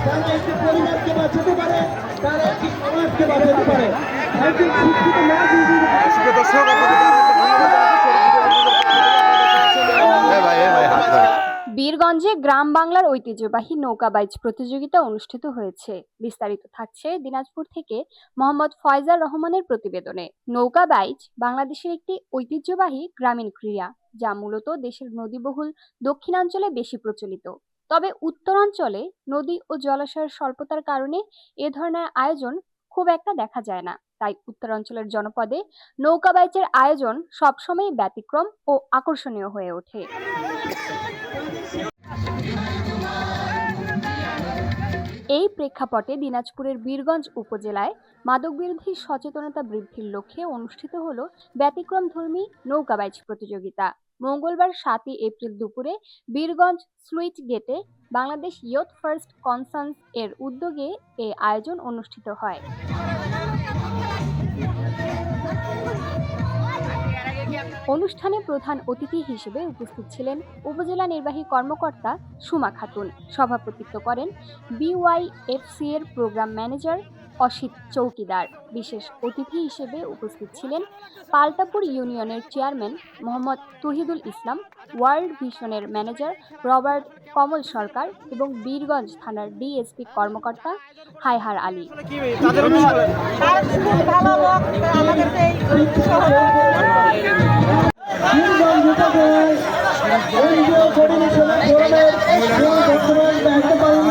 তারা একটি পরিবারকে বাঁচাতে পারে, তারা একটি সমাজকে বাঁচাতে পারে। একজন শিক্ষিত নাগরিক বীরগঞ্জে গ্রাম বাংলার ঐতিহ্যবাহী নৌকাবাইজ প্রতিযোগিতা অনুষ্ঠিত হয়েছে। বিস্তারিত থাকছে দিনাজপুর থেকে মোহাম্মদ ফয়জার রহমানের প্রতিবেদনে। নৌকাবাইজ বাংলাদেশের একটি ঐতিহ্যবাহী গ্রামীণ ক্রীড়া, যা মূলত দেশের নদীবহুল দক্ষিণাঞ্চলে বেশি প্রচলিত। তবে উত্তরাঞ্চলে নদী ও জলাশয়ের স্বল্পতার কারণে এ ধরনের আয়োজন খুব একটা দেখা যায় না। তাই উত্তরাঞ্চলের জনপদে নৌকাবাইজের আয়োজন সবসময় ব্যতিক্রম ও আকর্ষণীয় হয়ে ওঠে। এই প্রেক্ষাপটে দিনাজপুরের বীরগঞ্জ উপজেলায় মাদকবিরোধী সচেতনতা বৃদ্ধির লক্ষ্যে অনুষ্ঠিত হল ব্যতিক্রমধর্মী নৌকাবাইজ প্রতিযোগিতা। মঙ্গলবার 7 এপ্রিল দুপুরে বীরগঞ্জ স্লুইস গেটে বাংলাদেশ ইয়ুথ ফার্স্ট কনসার্নস এর উদ্যোগে এই আয়োজন অনুষ্ঠিত হয়। অনুষ্ঠানে প্রধান অতিথি হিসেবে উপস্থিত ছিলেন উপজেলা নির্বাহী কর্মকর্তা সুমা খাতুন। সভাপতিত্ব করেন বিওয়াইএফসি এর প্রোগ্রাম ম্যানেজার অসিত চৌকিদার। বিশেষ অতিথি হিসেবে উপস্থিত ছিলেন পাল্টাপুর ইউনিয়নের চেয়ারম্যান মোহাম্মদ তহিদুল ইসলাম, ওয়ার্ল্ড ভিশনের ম্যানেজার রবার্ট কমল সরকার এবং বীরগঞ্জ থানার ডিএসপি কর্মকর্তা হায়হার আলী। বর্তমান দায়িত্ব পালন